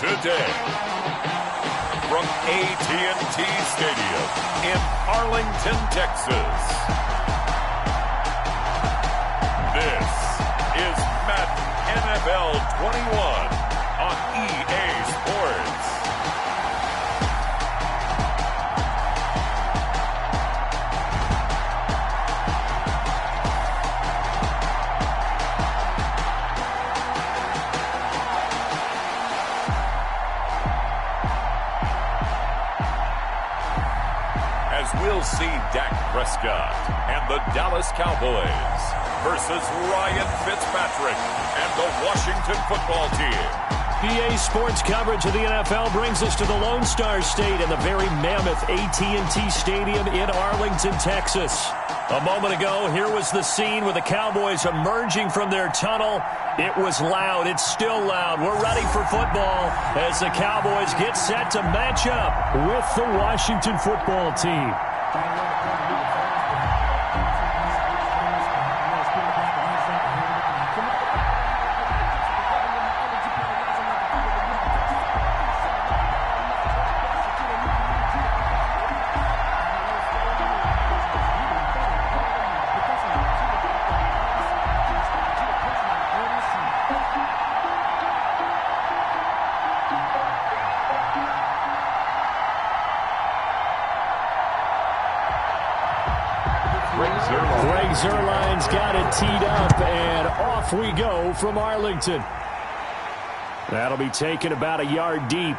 today. From AT&T Stadium in Arlington, Texas. This is Madden NFL 21 on EA Sports. We'll see Dak Prescott and the Dallas Cowboys versus Ryan Fitzpatrick and the Washington football team. EA Sports coverage of the NFL brings us to the Lone Star State and the very mammoth AT&T Stadium in Arlington, Texas. A moment ago, here was the scene with the Cowboys emerging from their tunnel. It was loud. It's still loud. We're ready for football as the Cowboys get set to match up with the Washington football team. Zerline's got it teed up, and off we go from Arlington. That'll be taken about a yard deep.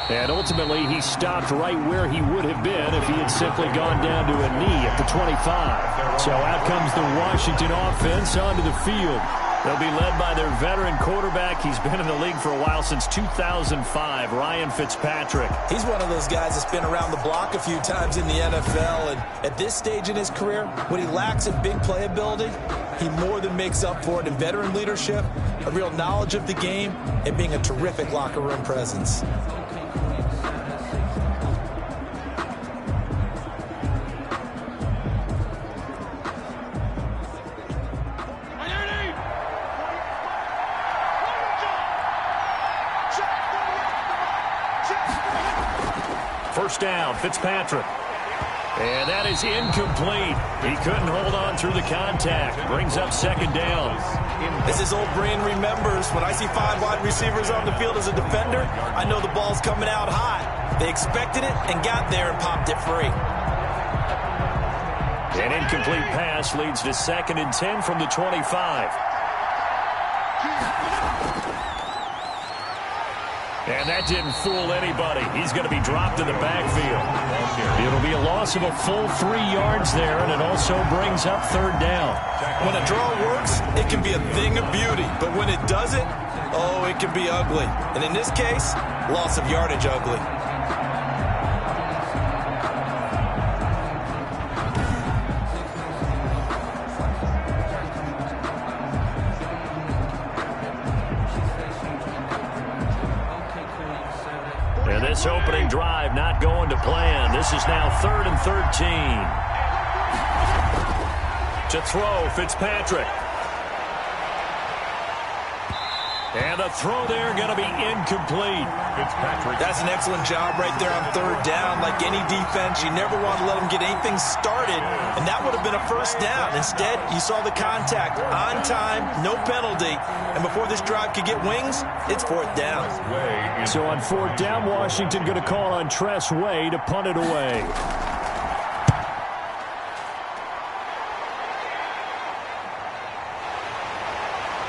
And ultimately, he stopped right where he would have been if he had simply gone down to a knee at the 25. So out comes the Washington offense onto the field. They'll be led by their veteran quarterback. He's been in the league for a while, since 2005, Ryan Fitzpatrick. He's one of those guys that's been around the block a few times in the NFL, and at this stage in his career, when he lacks in big playability, he more than makes up for it in veteran leadership, a real knowledge of the game, and being a terrific locker room presence. First down, Fitzpatrick. And that is incomplete. He couldn't hold on through the contact. Brings up second down. As his old brain remembers, when I see 5 wide receivers on the field as a defender, I know the ball's coming out hot. They expected it and got there and popped it free. An incomplete pass leads to 2nd and 10 from the 25. And that didn't fool anybody. He's going to be dropped in the backfield. It'll be a loss of a full 3 yards there, and it also brings up 3rd down. When a draw works, it can be a thing of beauty. But when it doesn't, oh, it can be ugly. And in this case, loss of yardage ugly. This opening drive not going to plan. This is now 3rd and 13. To throw, Fitzpatrick. And the throw there going to be incomplete. Fitzpatrick. That's an excellent job right there on 3rd down. Like any defense, you never want to let them get anything started, and that would have been a 1st down. Instead, you saw the contact on time, no penalty, and before this drive could get wings, it's 4th down. So on 4th down, Washington going to call on Tress Way to punt it away.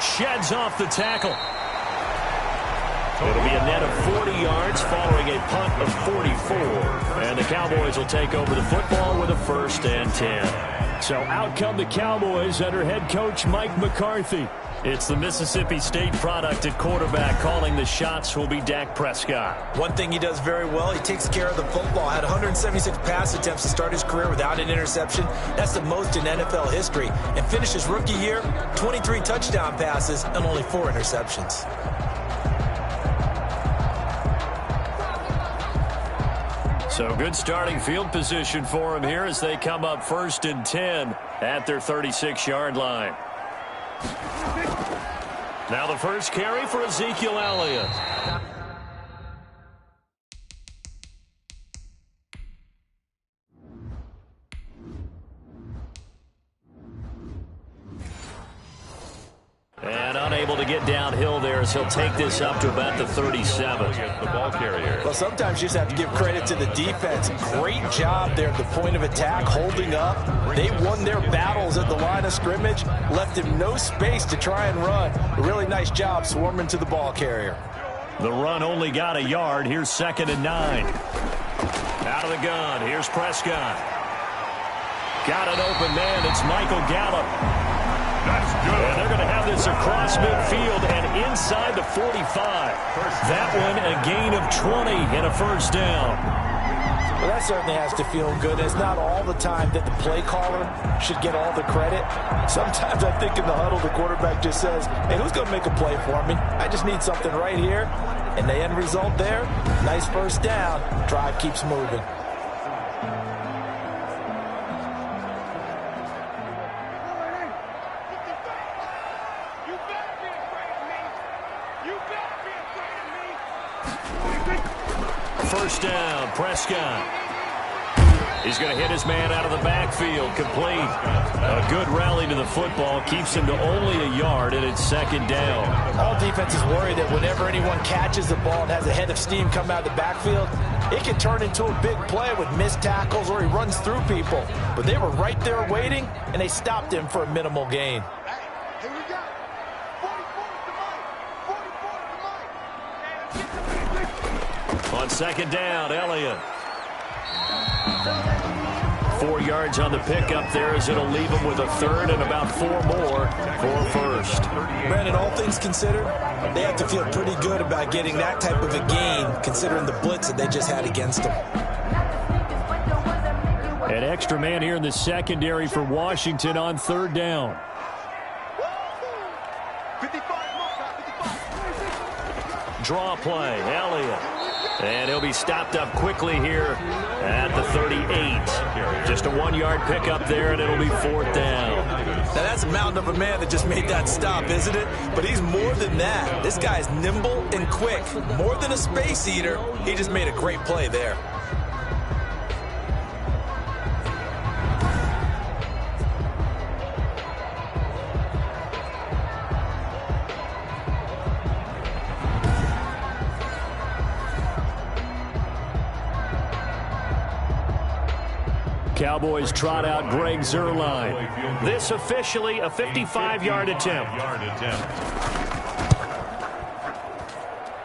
Sheds off the tackle. It'll be a net of 40 yards following a punt of 44. And the Cowboys will take over the football with a 1st and 10. So out come the Cowboys under head coach Mike McCarthy. It's the Mississippi State product at quarterback. Calling the shots will be Dak Prescott. One thing he does very well, he takes care of the football. Had 176 pass attempts to start his career without an interception. That's the most in NFL history. And finished his rookie year, 23 touchdown passes and only 4 interceptions. So good starting field position for him here as they come up 1st and 10 at their 36-yard line. Now the first carry for Ezekiel Elliott. And unable to get downhill there as he'll take this up to about the 37. The ball carrier. Well, sometimes you just have to give credit to the defense. Great job there at the point of attack, holding up. They won their battles at the line of scrimmage, left him no space to try and run. A really nice job swarming to the ball carrier. The run only got a yard. Here's 2nd and 9. Out of the gun. Here's Prescott. Got an open man. It's Michael Gallup. That's good. And they're going to have this across midfield and inside the 45. That one a gain of 20 and a first down. Well, that certainly has to feel good. It's not all the time that the play caller should get all the credit. Sometimes I think in the huddle the quarterback just says, hey, who's going to make a play for me? I just need something right here. And the end result there, nice first down. Drive keeps moving. First down, Prescott. He's going to hit his man out of the backfield, complete. A good rally to the football, keeps him to only a yard, and it's 2nd down. All defenses worry that whenever anyone catches the ball and has a head of steam come out of the backfield, it can turn into a big play with missed tackles or he runs through people. But they were right there waiting, and they stopped him for a minimal gain. Here we go. 44 to Mike. On 2nd down, Elliott. 4 yards on the pickup there as it'll leave him with a 3rd and about 4 more for first. Brandon, all things considered, they have to feel pretty good about getting that type of a gain considering the blitz that they just had against them. An extra man here in the secondary for Washington on 3rd down. 55. Draw play, Elliott. And he'll be stopped up quickly here at the 38. Just a 1-yard pickup there, and it'll be 4th down. Now, that's a mountain of a man that just made that stop, isn't it? But he's more than that. This guy's nimble and quick. More than a space eater, he just made a great play there. Cowboys trot out Greg Zuerlein. This officially a 55-yard attempt.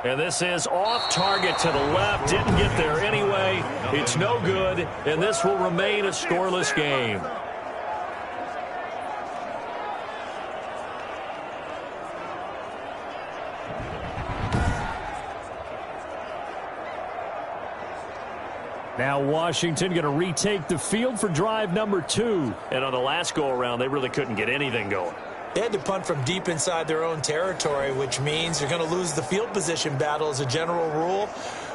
And this is off target to the left. Didn't get there anyway. It's no good, and this will remain a scoreless game. Now Washington going to retake the field for drive number 2. And on the last go-around, they really couldn't get anything going. They had to punt from deep inside their own territory, which means you're going to lose the field position battle as a general rule.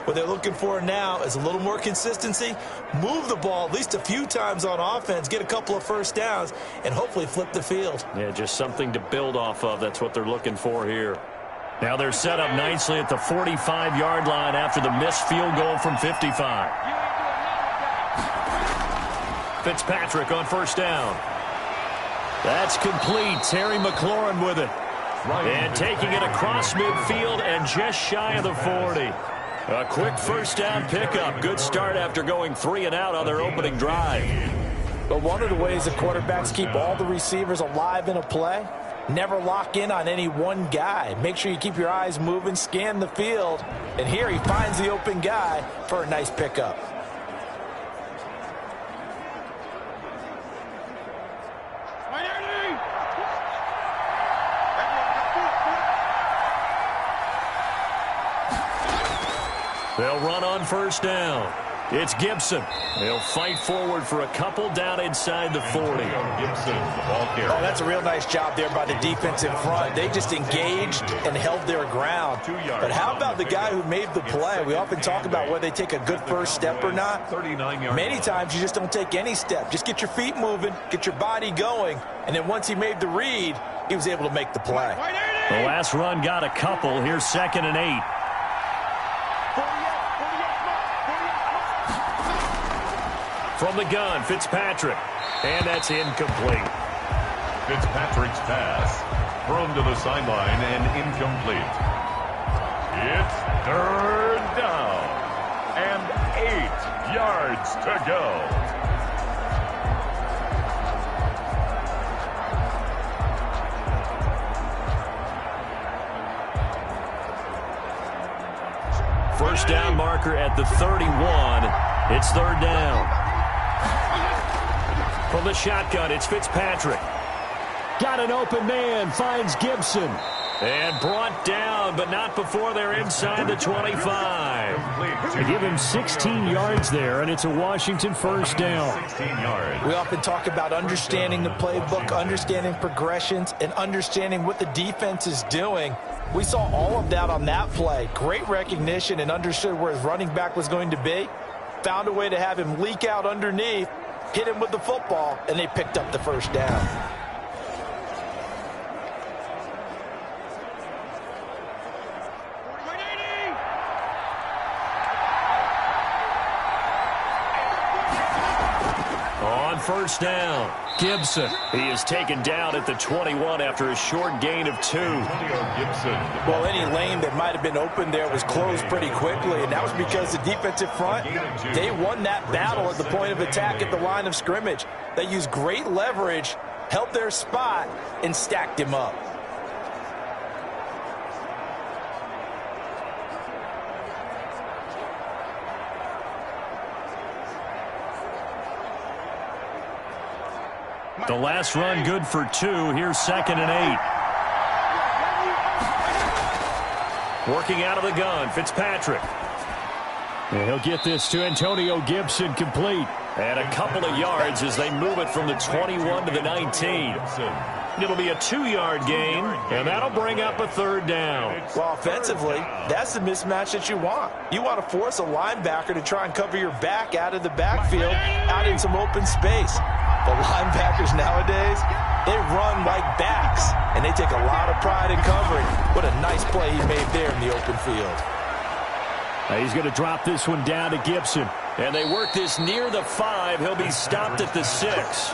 What they're looking for now is a little more consistency, move the ball at least a few times on offense, get a couple of first downs, and hopefully flip the field. Yeah, just something to build off of. That's what they're looking for here. Now they're set up nicely at the 45-yard line after the missed field goal from 55. Fitzpatrick on first down. That's complete. Terry McLaurin with it. And taking it across midfield and just shy of the 40. A quick first down pickup. Good start after going 3 and out on their opening drive. But one of the ways the quarterbacks keep all the receivers alive in a play, never lock in on any one guy. Make sure you keep your eyes moving, scan the field. And here he finds the open guy for a nice pickup. They'll run on first down. It's Gibson. They'll fight forward for a couple down inside the 40. Gibson, the ball carrier. Oh, that's a real nice job there by the defense in front. They just engaged and held their ground. But how about the guy who made the play? We often talk about whether they take a good first step or not. 39 yards. Many times you just don't take any step. Just get your feet moving, get your body going, and then once he made the read, he was able to make the play. The last run got a couple. Here's 2nd and 8. From the gun, Fitzpatrick. And that's incomplete. Fitzpatrick's pass thrown to the sideline and incomplete. It's 3rd down and 8 yards to go. First down marker at the 31. It's 3rd down. From the shotgun, it's Fitzpatrick. Got an open man, finds Gibson. And brought down, but not before they're inside the 25. They give him 16 yards there, and it's a Washington first down. 16 yards. We often talk about understanding the playbook, understanding progressions, and understanding what the defense is doing. We saw all of that on that play. Great recognition and understood where his running back was going to be. Found a way to have him leak out underneath, hit him with the football, and they picked up the first down. On first down, Gibson. He is taken down at the 21 after a short gain of 2. Gibson. Well, any lane that might have been open there was closed pretty quickly, and that was because the defensive front, they won that battle at the point of attack at the line of scrimmage. They used great leverage, held their spot, and stacked him up. The last run good for 2. Here's 2nd and 8. Working out of the gun, Fitzpatrick. And he'll get this to Antonio Gibson complete. And a couple of yards as they move it from the 21 to the 19. It'll be a 2-yard gain, and that'll bring up a 3rd down. Well, offensively, that's the mismatch that you want. You want to force a linebacker to try and cover your back out of the backfield, out in some open space. The linebackers nowadays, they run like backs, and they take a lot of pride in covering. What a nice play he made there in the open field. He's going to drop this one down to Gibson. And they work this near the 5. He'll be stopped at the 6.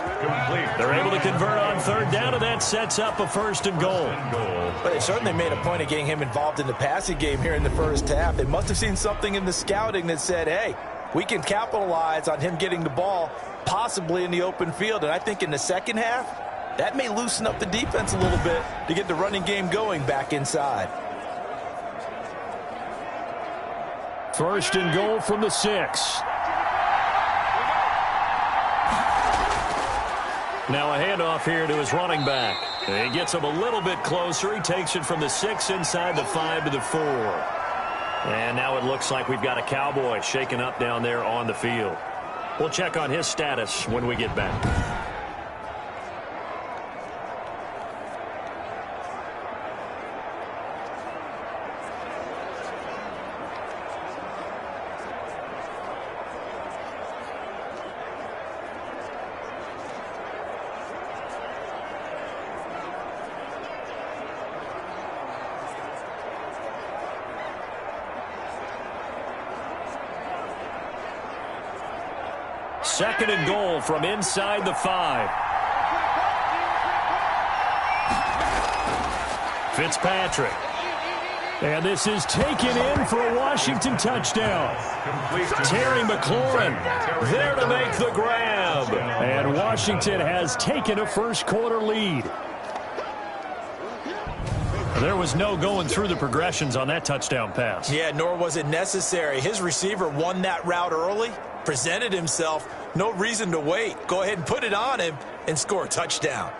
They're able to convert on 3rd down, and that sets up a 1st and goal. But they certainly made a point of getting him involved in the passing game here in the first half. They must have seen something in the scouting that said, hey, we can capitalize on him getting the ball possibly in the open field. And I think in the second half, that may loosen up the defense a little bit to get the running game going back inside. 1st and goal from the 6. Now a handoff here to his running back. He gets him a little bit closer. He takes it from the 6 inside the 5 to the 4. And now it looks like we've got a Cowboy shaken up down there on the field. We'll check on his status when we get back. Second and goal from inside the 5. Fitzpatrick. And this is taken in for a Washington touchdown. Terry McLaurin there to make the grab. And Washington has taken a first-quarter lead. There was no going through the progressions on that touchdown pass. Yeah, nor was it necessary. His receiver won that route early, presented himself. No reason to wait. Go ahead and put it on him and score a touchdown.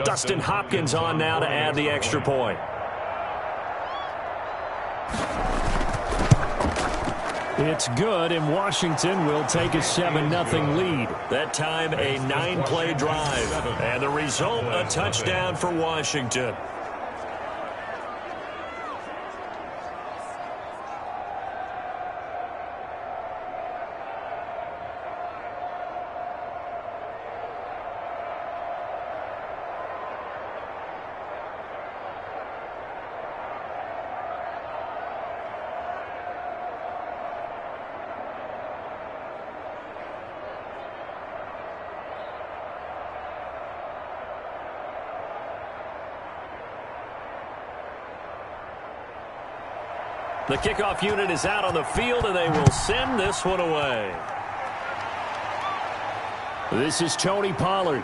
Dustin Hopkins on now to add the extra point. It's good, and Washington will take a 7-0 lead. That time, a 9-play drive. And the result, a touchdown for Washington. The kickoff unit is out on the field, and they will send this one away. This is Tony Pollard.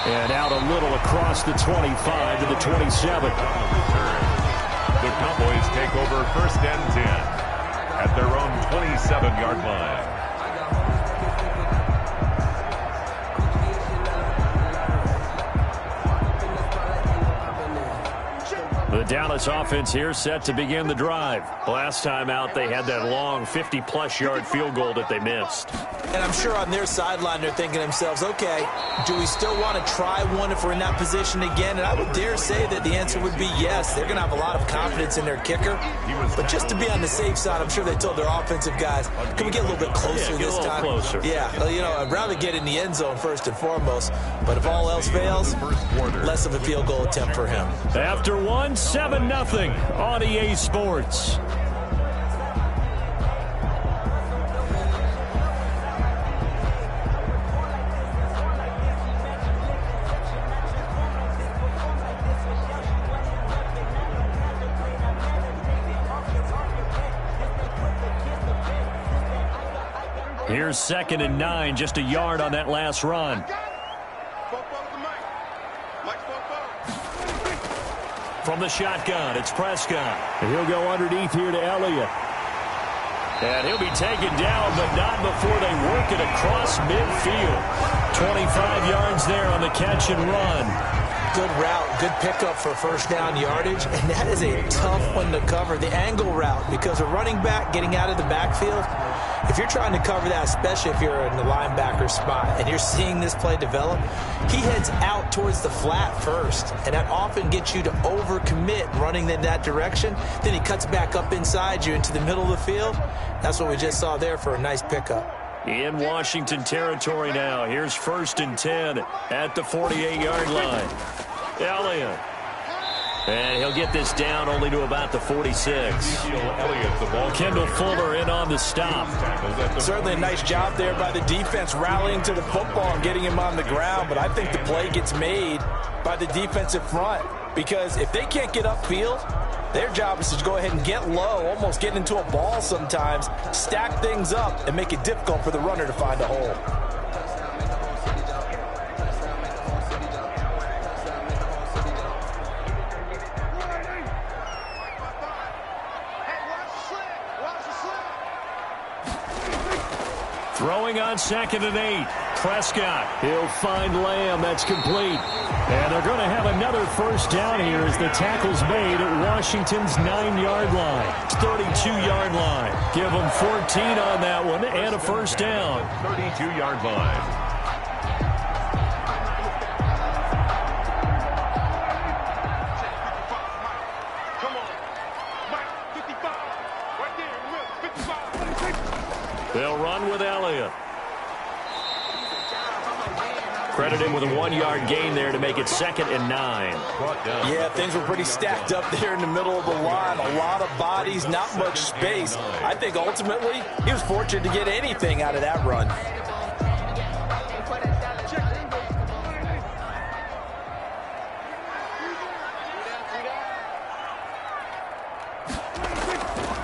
And out a little across the 25 to the 27. The Cowboys take over 1st and 10 at their own 27-yard line. The Dallas offense here set to begin the drive. Last time out, they had that long 50-plus yard field goal that they missed. And I'm sure on their sideline they're thinking to themselves, okay, do we still want to try one if we're in that position again? And I would dare say that the answer would be yes. They're going to have a lot of confidence in their kicker. But just to be on the safe side, I'm sure they told their offensive guys, can we get a little bit closer this time? Closer. Yeah, well, you know, I'd rather get in the end zone first and foremost. But if all else fails, less of a field goal attempt for him. After 7-0 on EA Sports. Here's 2nd and 9, just a yard on that last run. From the shotgun, it's Prescott. And he'll go underneath here to Elliott. And he'll be taken down, but not before they work it across midfield. 25 yards there on the catch and run. Good route, good pickup for first down yardage, and that is a tough one to cover, the angle route, because a running back getting out of the backfield, if you're trying to cover that, especially if you're in the linebacker spot and you're seeing this play develop, he heads out towards the flat first, and that often gets you to overcommit running in that direction. Then he cuts back up inside you into the middle of the field. That's what we just saw there for a nice pickup. In Washington territory now. Here's 1st and 10 at the 48-yard line. Elliott. And he'll get this down only to about the 46. Kendall Fuller in on the stop. Certainly a nice job there by the defense rallying to the football and getting him on the ground, but I think the play gets made by the defensive front, because if they can't get upfield, their job is to go ahead and get low, almost get into a ball sometimes, stack things up, and make it difficult for the runner to find a hole. Throwing on 2nd and 8. Prescott. He'll find Lamb. That's complete. And they're going to have another first down here as the tackle's made at Washington's 9-yard line. 32-yard line. Give them 14 on that one and a first down. 32-yard line. They'll run with Elliott. Credit him with a 1-yard gain there to make it 2nd and 9. Yeah, things were pretty stacked up there in the middle of the line. A lot of bodies, not much space. I think ultimately he was fortunate to get anything out of that run.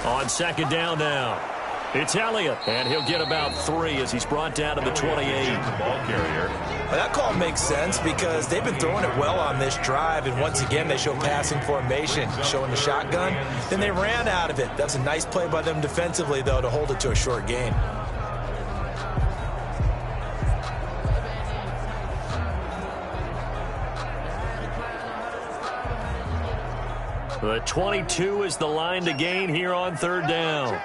On 2nd down now. It's Elliott, and he'll get about 3 as he's brought down to the 28. The ball carrier. Well, that call makes sense because they've been throwing it well on this drive, and once again they show passing formation, showing the shotgun. Then they ran out of it. That's a nice play by them defensively, though, to hold it to a short gain. The 22 is the line to gain here on 3rd down.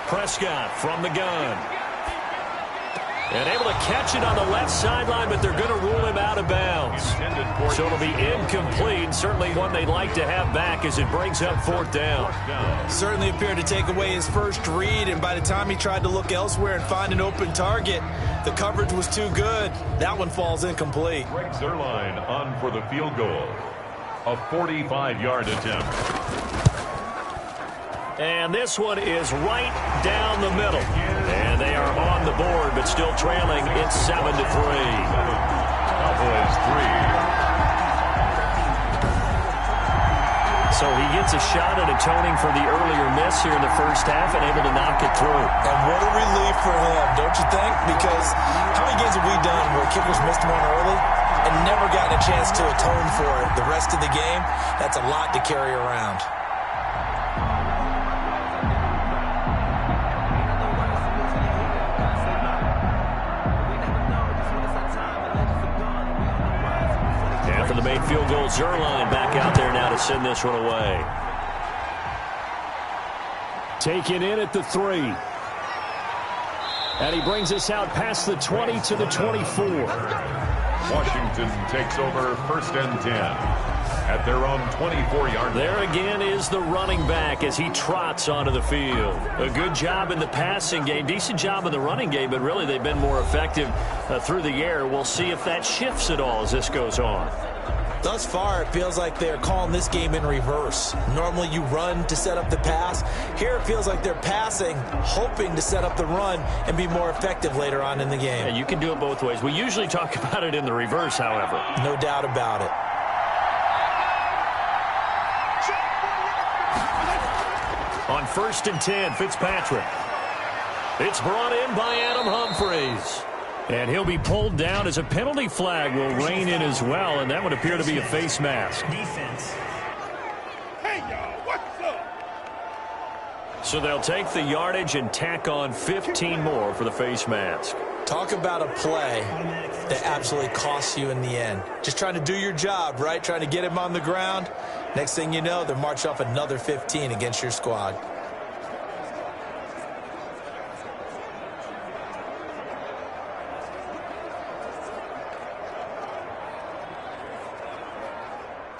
Prescott from the gun. And able to catch it on the left sideline, but they're going to rule him out of bounds. So it'll be incomplete. Certainly one they'd like to have back as it brings up 4th down. Certainly appeared to take away his first read, and by the time he tried to look elsewhere and find an open target, the coverage was too good. That one falls incomplete. Greg Zuerlein on for the field goal. A 45-yard attempt. And this one is right down the middle. And they are on the board, but still trailing. It's 7-3. Cowboys 3. So he gets a shot at atoning for the earlier miss here in the first half and able to knock it through. And what a relief for him, don't you think? Because how many games have we done where kickers missed one early and never gotten a chance to atone for it the rest of the game? That's a lot to carry around. After the made field goal, Zerline back out there now to send this one away. Taken in at the 3. And he brings us out past the 20 to the 24. Washington takes over 1st and 10 at their own 24-yard line. There again is the running back as he trots onto the field. A good job in the passing game, decent job in the running game, but really they've been more effective through the air. We'll see if that shifts at all as this goes on. Thus far, it feels like they're calling this game in reverse. Normally you run to set up the pass. Here it feels like they're passing, hoping to set up the run and be more effective later on in the game. And you can do it both ways. We usually talk about it in the reverse, however. No doubt about it. On 1st and 10, Fitzpatrick. It's brought in by Adam Humphries. And he'll be pulled down as a penalty flag will rein in as well, and that would appear to be a face mask. Defense. Hey, y'all, what's up? So they'll take the yardage and tack on 15 more for the face mask. Talk about a play that absolutely costs you in the end. Just trying to do your job, right? Trying to get him on the ground. Next thing you know, they're marching off another 15 against your squad.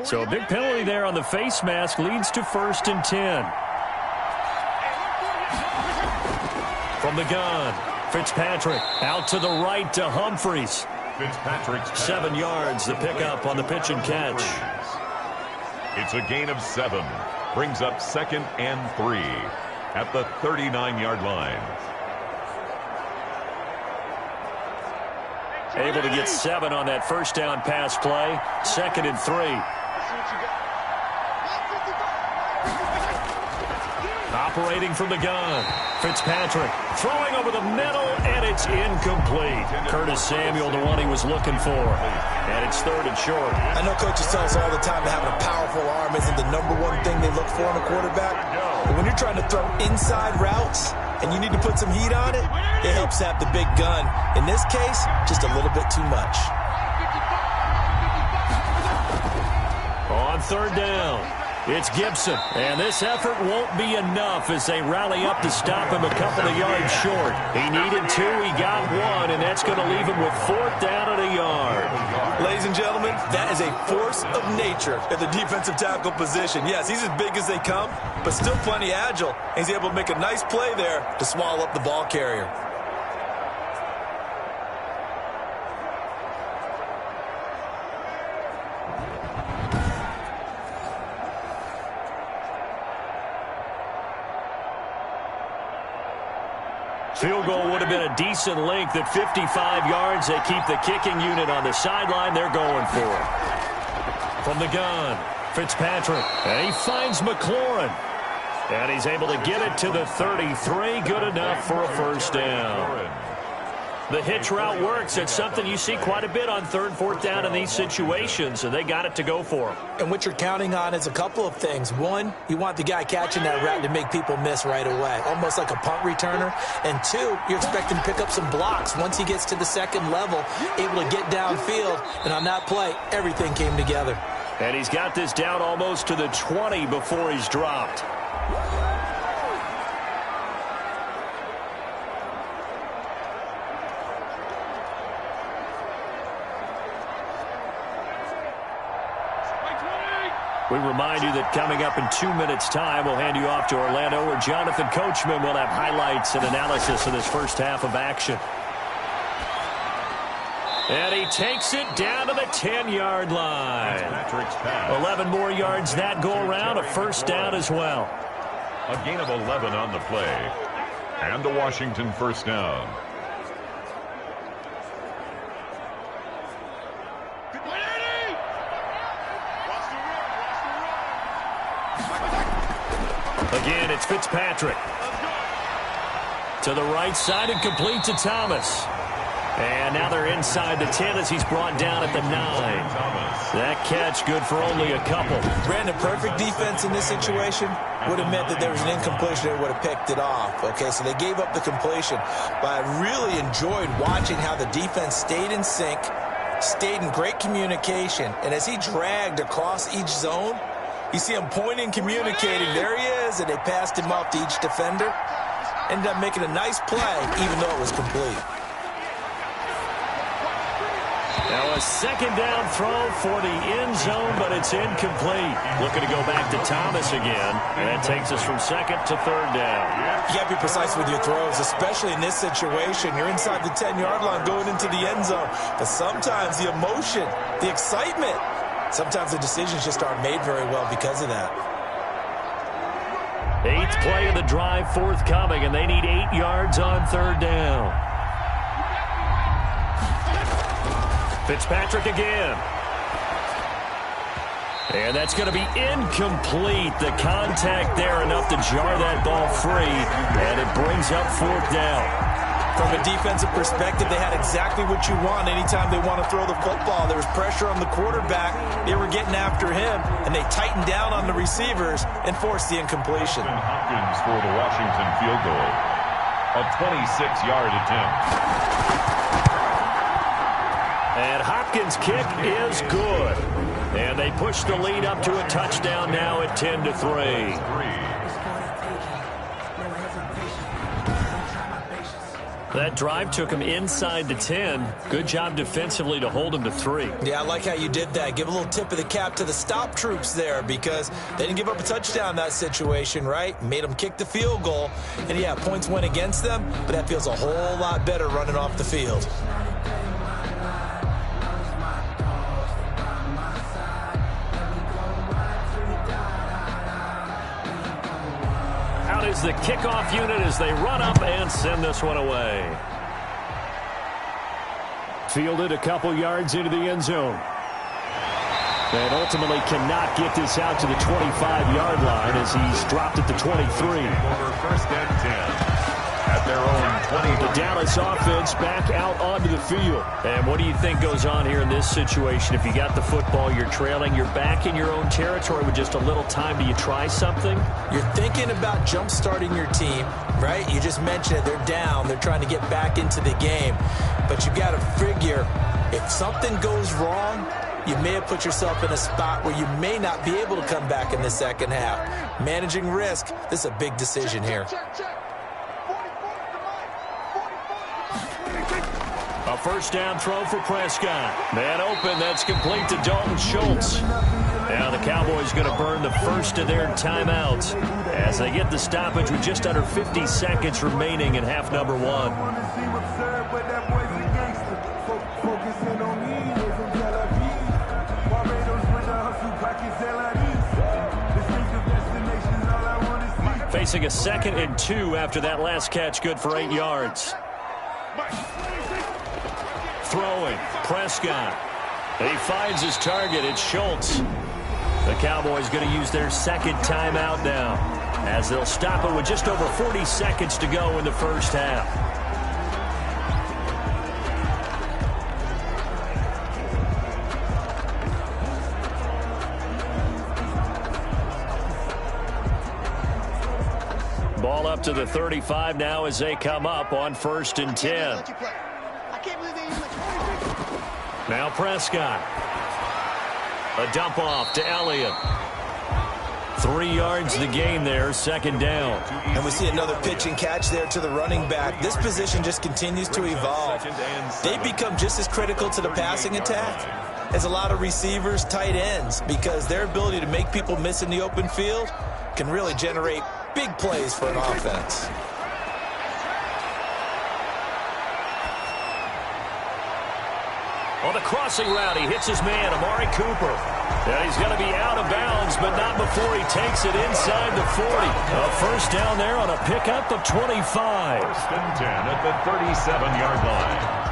So a big penalty there on the face mask leads to 1st and 10. From the gun, Fitzpatrick out to the right to Humphries. Fitzpatrick's 7 yards, the pickup on the pitch and catch. It's a gain of 7. Brings up 2nd and 3 at the 39-yard line. Able to get 7 on that first down pass play. 2nd and 3. Operating from the gun. Fitzpatrick throwing over the middle, and it's incomplete. Curtis Samuel, the one he was looking for. And it's 3rd and short. I know coaches tell us all the time that having a powerful arm isn't the #1 thing they look for in a quarterback. But when you're trying to throw inside routes and you need to put some heat on it, it helps have the big gun. In this case, just a little bit too much. On 3rd down, it's Gibson. And this effort won't be enough as they rally up to stop him a couple of yards short. He needed 2, he got 1, and that's going to leave him with 4th down and a yard. Ladies and gentlemen, that is a force of nature at the defensive tackle position. Yes, he's as big as they come, but still plenty agile. He's able to make a nice play there to swallow up the ball carrier. Field goal would have been a decent length at 55 yards. They keep the kicking unit on the sideline. They're going for it. From the gun, Fitzpatrick. And he finds McLaurin. And he's able to get it to the 33. Good enough for a first down. The hitch route works. It's something you see quite a bit on 3rd and 4th down in these situations, and they got it to go for him. And what you're counting on is a couple of things. One, you want the guy catching that route to make people miss right away, almost like a punt returner. And 2, you're expecting to pick up some blocks once he gets to the 2nd level, able to get downfield. And on that play, everything came together. And he's got this down almost to the 20 before he's dropped. We remind you that coming up in 2 minutes' time, we'll hand you off to Orlando, where Jonathan Coachman will have highlights and analysis of this first half of action. And he takes it down to the 10-yard line. 11 more yards that go around, a first down as well. A gain of 11 on the play. And a Washington first down. Again, it's Fitzpatrick. To the right side and complete to Thomas. And now they're inside the 10 as he's brought down at the 9. That catch good for only a couple. Brandon, perfect defense in this situation would have meant that there was an incompletion. They would have picked it off. Okay, so they gave up the completion. But I really enjoyed watching how the defense stayed in sync, stayed in great communication. And as he dragged across each zone, you see him pointing, communicating. There he is, and they passed him off to each defender. Ended up making a nice play, even though it was complete. Now a second down throw for the end zone, but it's incomplete. Looking to go back to Thomas again, and that takes us from second to third down. You got to be precise with your throws, especially in this situation. You're inside the 10-yard line going into the end zone. But sometimes the emotion, the excitement, sometimes the decisions just aren't made very well because of that. 8th play of the drive forthcoming, and they need 8 yards on third down. Fitzpatrick again. And that's going to be incomplete. The contact there enough to jar that ball free, and it brings up fourth down. From a defensive perspective, they had exactly what you want anytime they want to throw the football. There was pressure on the quarterback. They were getting after him, and they tightened down on the receivers and forced the incompletion. Hopkins for the Washington field goal. A 26-yard attempt. And Hopkins' kick is good. And they push the lead up to a touchdown now at 10-3. That drive took him inside the 10. Good job defensively to hold him to 3. Yeah, I like how you did that. Give a little tip of the cap to the stop troops there because they didn't give up a touchdown in that situation, right? Made them kick the field goal. And, yeah, points went against them, but that feels a whole lot better running off the field. Is the kickoff unit as they run up and send this one away. Fielded a couple yards into the end zone. And ultimately cannot get this out to the 25-yard line as he's dropped at the 23. Over first and 10. At their own 20. The Dallas offense back out onto the field. And what do you think goes on here in this situation? If you got the football, you're trailing, you're back in your own territory with just a little time. Do you try something? You're thinking about jump-starting your team, right? You just mentioned it. They're down. They're trying to get back into the game. But you got to figure if something goes wrong, you may have put yourself in a spot where you may not be able to come back in the second half. Managing risk, this is a big decision here. A first down throw for Prescott. Man open, that's complete to Dalton Schultz. Now the Cowboys going to burn the first of their timeouts as they get the stoppage with just under 50 seconds remaining in half number 1. Facing a 2nd and 2 after that last catch, good for 8 yards. Throwing, Prescott. He finds his target. It's Schultz. The Cowboys going to use their second timeout now as they'll stop it with just over 40 seconds to go in the first half. Ball up to the 35 now as they come up on 1st and 10. Now Prescott. A dump off to Elliott. 3 yards the gain there, 2nd down. And we see another pitch and catch there to the running back. This position just continues to evolve. They become just as critical to the passing attack as a lot of receivers, tight ends, because their ability to make people miss in the open field can really generate big plays for an offense. On the crossing route, he hits his man, Amari Cooper. And he's going to be out of bounds, but not before he takes it inside the 40. A first down there on a pickup of 25. 1st and 10 at the 37-yard line.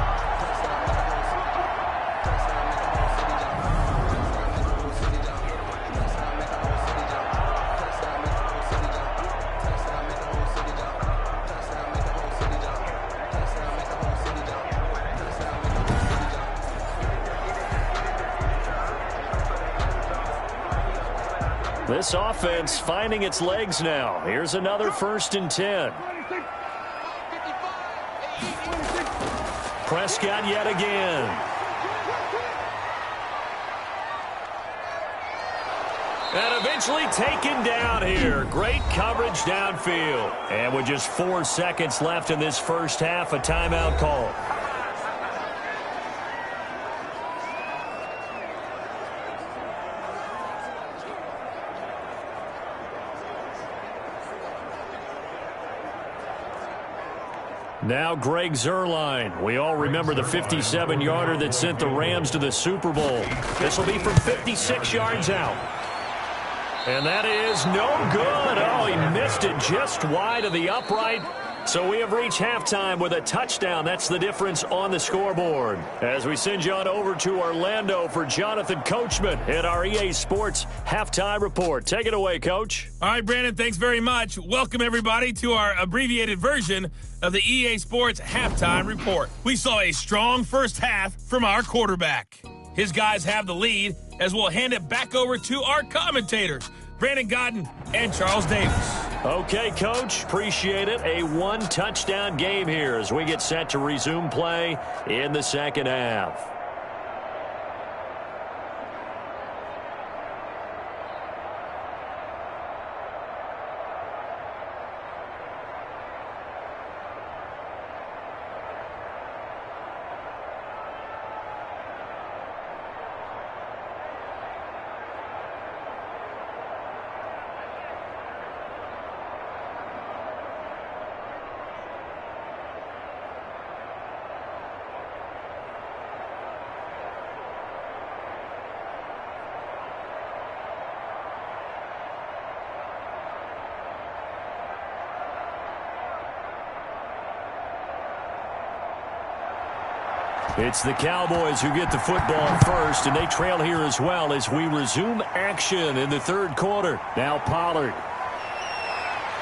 This offense finding its legs now. Here's another 1st and 10. Prescott yet again. And eventually taken down here. Great coverage downfield. And with just 4 seconds left in this first half, a timeout call. Now Greg Zuerlein. We all remember the 57-yarder that sent the Rams to the Super Bowl. This will be from 56 yards out. And that is no good. Oh, he missed it just wide of the upright. So we have reached halftime with a touchdown. That's the difference on the scoreboard. As we send you on over to Orlando for Jonathan Coachman at our EA Sports Halftime Report. Take it away, Coach. All right, Brandon, thanks very much. Welcome, everybody, to our abbreviated version of the EA Sports Halftime Report. We saw a strong first half from our quarterback. His guys have the lead as we'll hand it back over to our commentators, Brandon Godden and Charles Davis. Okay, Coach, appreciate it. A 1-touchdown game here as we get set to resume play in the second half. It's the Cowboys who get the football first, and they trail here as well as we resume action in the third quarter. Now Pollard.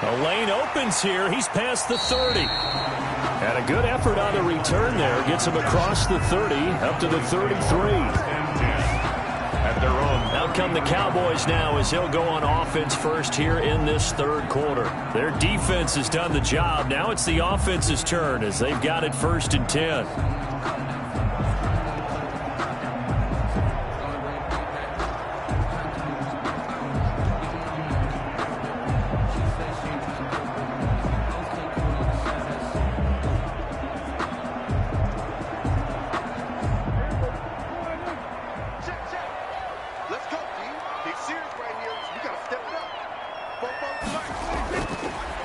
The lane opens here. He's past the 30. And a good effort on the return there. Gets him across the 30, up to the 33. At their own. Out come the Cowboys now as he'll go on offense first here in this third quarter. Their defense has done the job. Now it's the offense's turn as they've got it 1st and 10.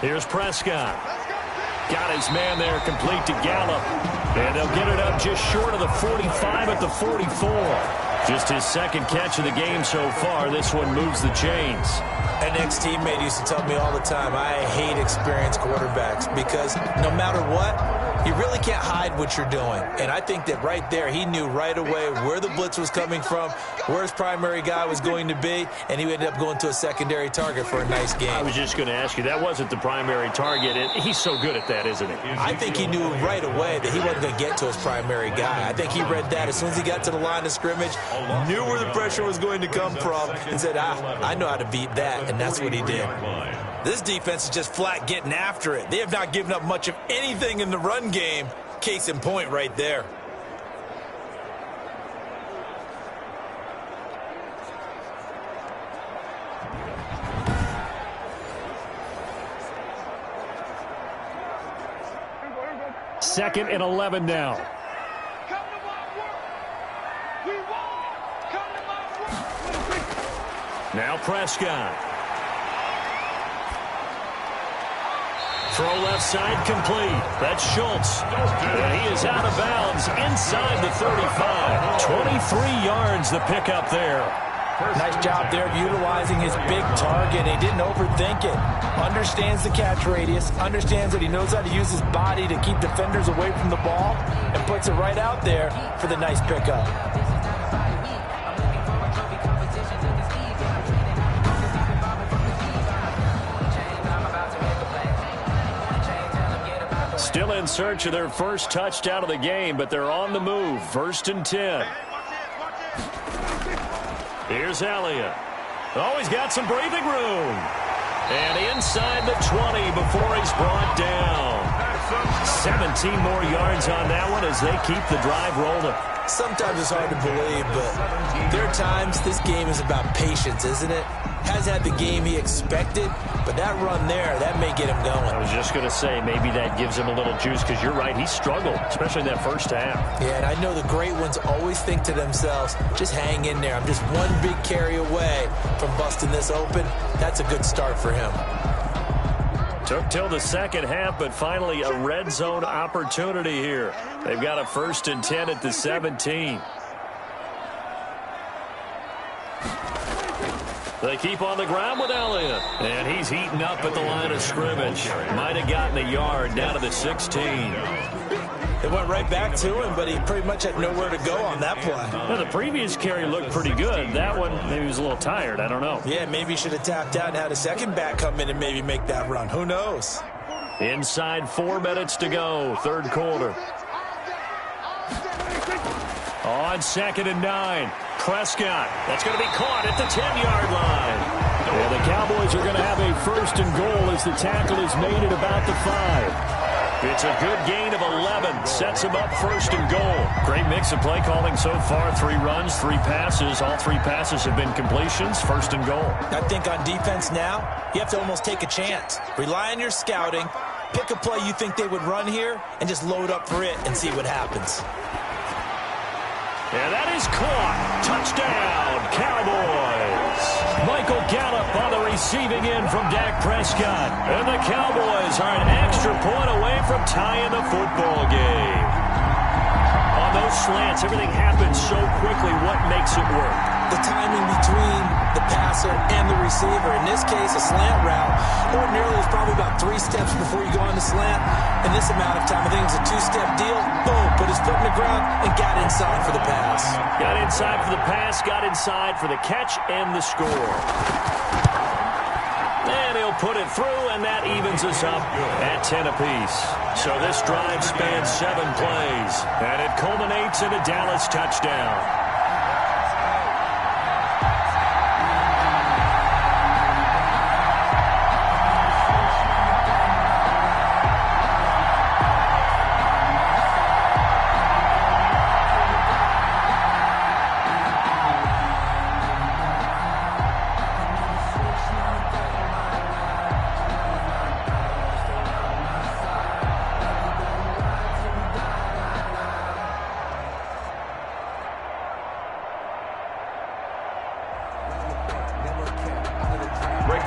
Here's Prescott. Got his man there complete to Gallup. And they'll get it up just short of the 45 at the 44. Just his second catch of the game so far. This one moves the chains. An ex-teammate used to tell me all the time, I hate experienced quarterbacks because no matter what, you really can't hide what you're doing. And I think that right there, he knew right away where the blitz was coming from, where his primary guy was going to be, and he ended up going to a secondary target for a nice game. I was just going to ask you, that wasn't the primary target. He's so good at that, isn't he? I think he knew right away that he wasn't going to get to his primary guy. I think he read that as soon as he got to the line of scrimmage, knew where the pressure was going to come from, and said, I know how to beat that, and that's what he did. This defense is just flat getting after it. They have not given up much of anything in the run game. Case in point right there. Second and 11 now. Now Prescott. Throw left side complete. That's Schultz. And he is out of bounds inside the 35. 23 yards the pickup there. Nice job there of utilizing his big target. He didn't overthink it. Understands the catch radius. Understands that he knows how to use his body to keep defenders away from the ball. And puts it right out there for the nice pickup. Still in search of their first touchdown of the game, but they're on the move. 1st and 10. Here's Elliott. Oh, he's got some breathing room. And inside the 20 before he's brought down. 17 more yards on that one as they keep the drive rolling. Sometimes it's hard to believe, but there are times this game is about patience, isn't it? Has had the game he expected, but that run there, that may get him going. I was just going to say, maybe that gives him a little juice, because you're right, he struggled, especially in that first half. Yeah, and I know the great ones always think to themselves, just hang in there. I'm just one big carry away from busting this open. That's a good start for him. Took till the second half, but finally a red zone opportunity here. They've got a 1st and 10 at the 17. They keep on the ground with Elliott. And he's heating up at the line of scrimmage. Might have gotten a yard down to the 16. They went right back to him, but he pretty much had nowhere to go on that play. Well, the previous carry looked pretty good. That one, maybe he was a little tired. I don't know. Yeah, maybe he should have tapped out and had a second back come in and maybe make that run. Who knows? Inside 4 minutes to go, third quarter. On 2nd and 9. Prescott. That's going to be caught at the 10-yard line. And the Cowboys are going to have a 1st and goal as the tackle is made at about the 5. It's a good gain of 11. Sets him up 1st and goal. Great mix of play calling so far. 3 runs, 3 passes. All 3 passes have been completions. 1st and goal. I think on defense now, you have to almost take a chance. Rely on your scouting. Pick a play you think they would run here and just load up for it and see what happens. And that is caught. Touchdown, Cowboys. Michael Gallup on the receiving end from Dak Prescott. And the Cowboys are an extra point away from tying the football game. On those slants, everything happens so quickly. What makes it work? The timing between the passer and the receiver. In this case, a slant route. Ordinarily, it's probably about 3 steps before you go on the slant. In this amount of time, I think it was a 2-step deal. Boom, put his foot in the ground and got inside for the pass. Got inside for the pass, got inside for the catch and the score. And he'll put it through, and that evens us up at 10 apiece. So this drive spans 7 plays, and it culminates in a Dallas touchdown.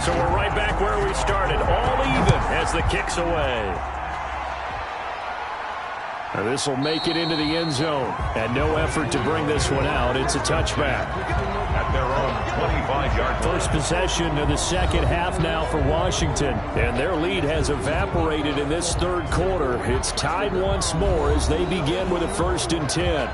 So we're right back where we started, all even as the kick's away. And this will make it into the end zone. And no effort to bring this one out. It's a touchback. At their own 25-yard First possession of the second half now for Washington. And their lead has evaporated in this third quarter. It's tied once more as they begin with a 1st and 10.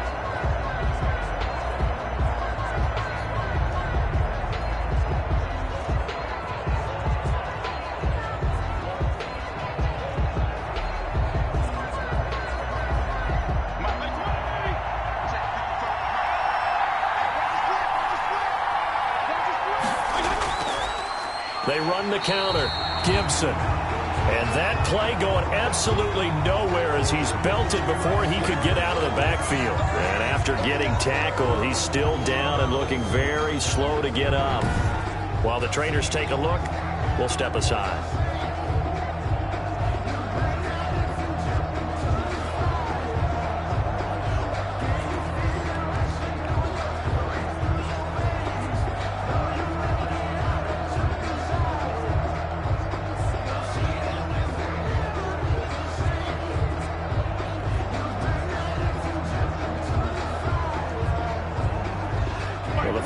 They run the counter. Gibson. And that play going absolutely nowhere as he's belted before he could get out of the backfield. And after getting tackled, he's still down and looking very slow to get up. While the trainers take a look, we'll step aside.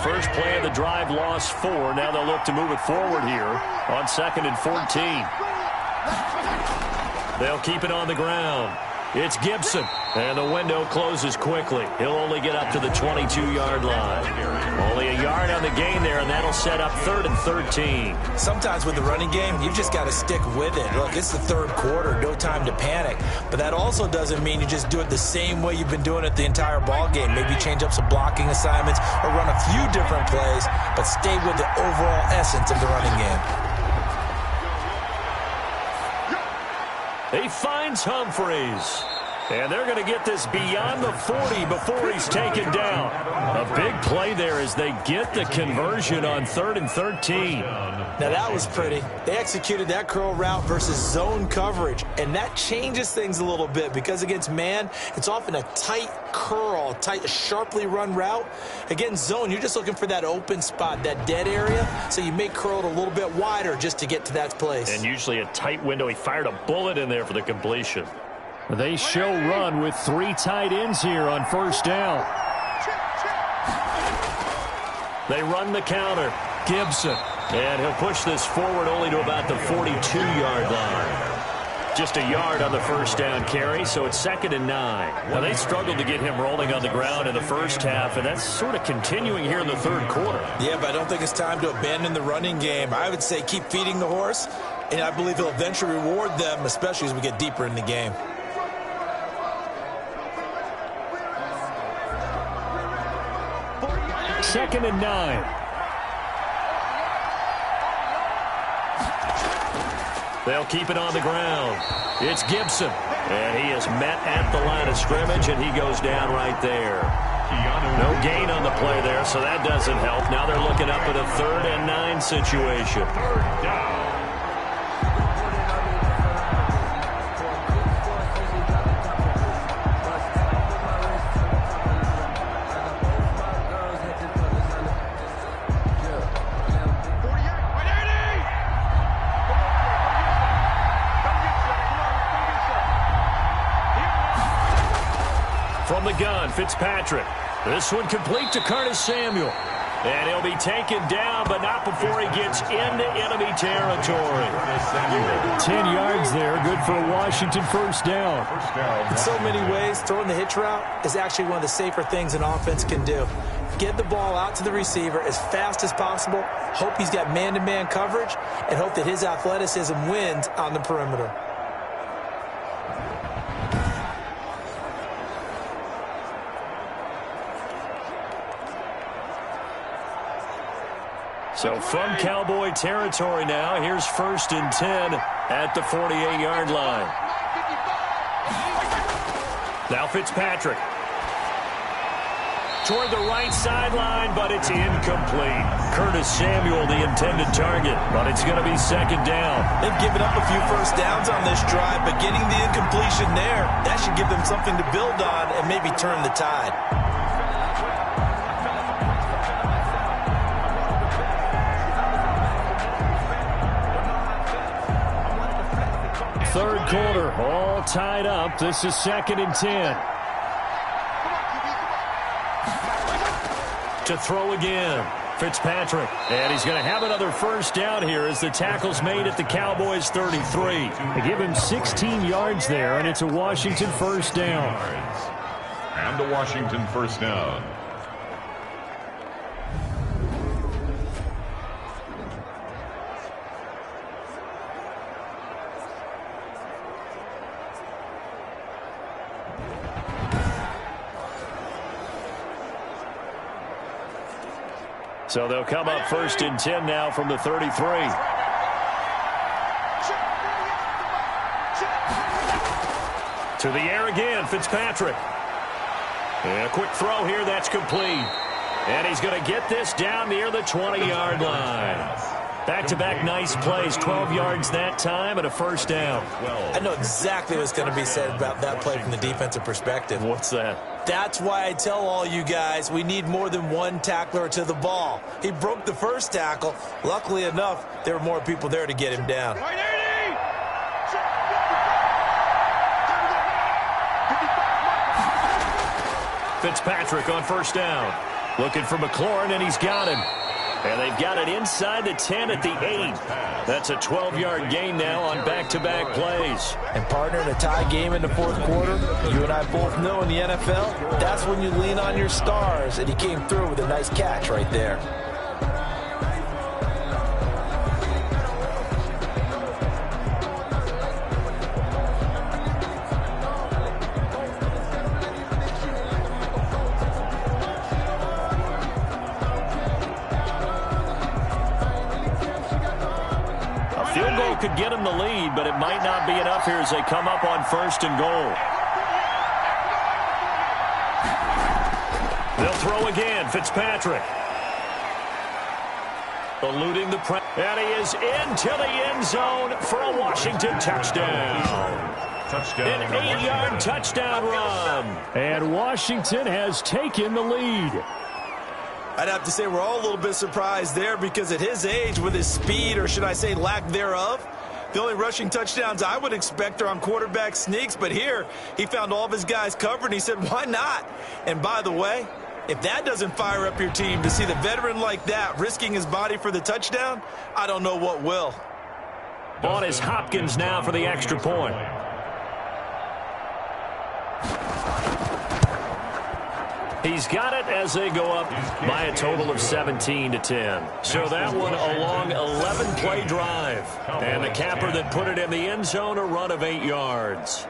First play of the drive, lost 4. Now they'll look to move it forward here on 2nd and 14. They'll keep it on the ground. It's Gibson, and the window closes quickly. He'll only get up to the 22-yard line. Only a yard on the gain there, and that'll set up 3rd and 13. Sometimes with the running game, you've just got to stick with it. Look, it's the third quarter, no time to panic. But that also doesn't mean you just do it the same way you've been doing it the entire ball game. Maybe change up some blocking assignments or run a few different plays, but stay with the overall essence of the running game. He finds Humphreys. And they're going to get this beyond the 40 before he's taken down. A big play there as they get the conversion on 3rd and 13. Now that was pretty. They executed that curl route versus zone coverage, and that changes things a little bit because against man, it's often a tight curl, tight, sharply run route. Against zone, you're just looking for that open spot, that dead area, so you may curl it a little bit wider just to get to that place. And usually a tight window. He fired a bullet in there for the completion. They show run with 3 tight ends here on 1st down. They run the counter. Gibson. And he'll push this forward only to about the 42-yard line. Just a yard on the 1st down carry, so it's 2nd and 9. Now, they struggled to get him rolling on the ground in the first half, and that's sort of continuing here in the 3rd quarter. Yeah, but I don't think it's time to abandon the running game. I would say keep feeding the horse, and I believe he'll eventually reward them, especially as we get deeper in the game. Second and 9. They'll keep it on the ground. It's Gibson. And he is met at the line of scrimmage, and he goes down right there. No gain on the play there, so that doesn't help. Now they're looking up at a 3rd and 9 situation. 3rd down. From the gun, Fitzpatrick. This one complete to Curtis Samuel. And he'll be taken down, but not before he gets into enemy territory. 10 yards there, good for a Washington 1st down. In so many ways, throwing the hitch route is actually one of the safer things an offense can do. Get the ball out to the receiver as fast as possible, hope he's got man-to-man coverage, and hope that his athleticism wins on the perimeter. So from Cowboy territory now, here's 1st and 10 at the 48-yard line. Now Fitzpatrick. Toward the right sideline, but it's incomplete. Curtis Samuel, the intended target, but it's going to be 2nd down. They've given up a few 1st downs on this drive, but getting the incompletion there, that should give them something to build on and maybe turn the tide. 3rd quarter, all tied up. This is 2nd and 10. To throw again, Fitzpatrick. And he's going to have another 1st down here as the tackle's made at the Cowboys' 33. They give him 16 yards there, and it's a Washington 1st down. And a Washington 1st down. So they'll come up 1st and 10 now from the 33. To the air again, Fitzpatrick. And a quick throw here, that's complete. And he's going to get this down near the 20-yard line. Back-to-back nice plays, 12 yards that time and a 1st down. I know exactly what's going to be said about that play from the defensive perspective. What's that? That's why I tell all you guys we need more than one tackler to the ball. He broke the 1st tackle. Luckily enough, there were more people there to get him down. Fitzpatrick on 1st down. Looking for McLaurin, and he's got him. And they've got it inside the 10 at the 8. That's a 12-yard gain now on back-to-back plays. And partner, in a tie game in the fourth quarter, you and I both know in the NFL, that's when you lean on your stars, and he came through with a nice catch right there. Could get him the lead, but it might not be enough here as they come up on 1st and goal. They'll throw again. Fitzpatrick. Eluding the press. And he is into the end zone for a Washington touchdown. An 8-yard touchdown run. And Washington has taken the lead. I'd have to say we're all a little bit surprised there because at his age, with his speed, or should I say lack thereof, the only rushing touchdowns I would expect are on quarterback sneaks. But here, he found all of his guys covered, and he said, why not? And by the way, if that doesn't fire up your team to see the veteran like that risking his body for the touchdown, I don't know what will. On is Hopkins now for the extra point. He's got it as they go up by a total of 17-10. So that one a long 11-play drive. And the capper that put it in the end zone, a run of 8 yards.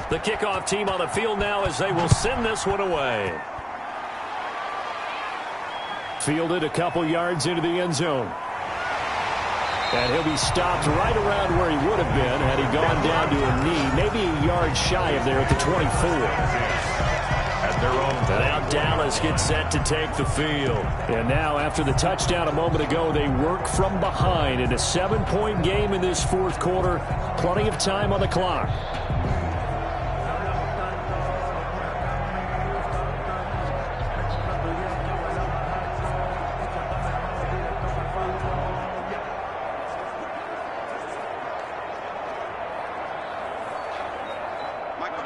The kickoff team on the field now as they will send this one away. Fielded a couple yards into the end zone. And he'll be stopped right around where he would have been had he gone down to a knee, maybe a yard shy of there at the 24. And now Dallas gets set to take the field. And now after the touchdown a moment ago, they work from behind in a 7-point game in this fourth quarter. Plenty of time on the clock.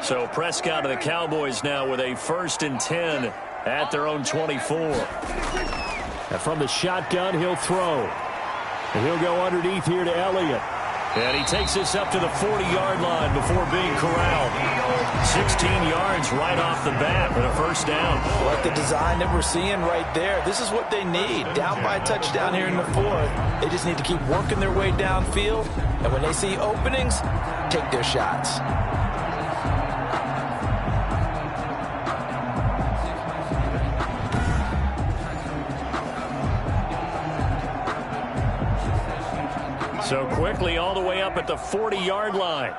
So Prescott of the Cowboys now with a 1st and 10 at their own 24. And from the shotgun, he'll throw. And he'll go underneath here to Elliott. And he takes this up to the 40-yard line before being corralled. 16 yards right off the bat with a 1st down. Like the design that we're seeing right there, this is what they need. Down by a touchdown here in the 4th. They just need to keep working their way downfield. And when they see openings, take their shots. So quickly all the way up at the 40-yard line.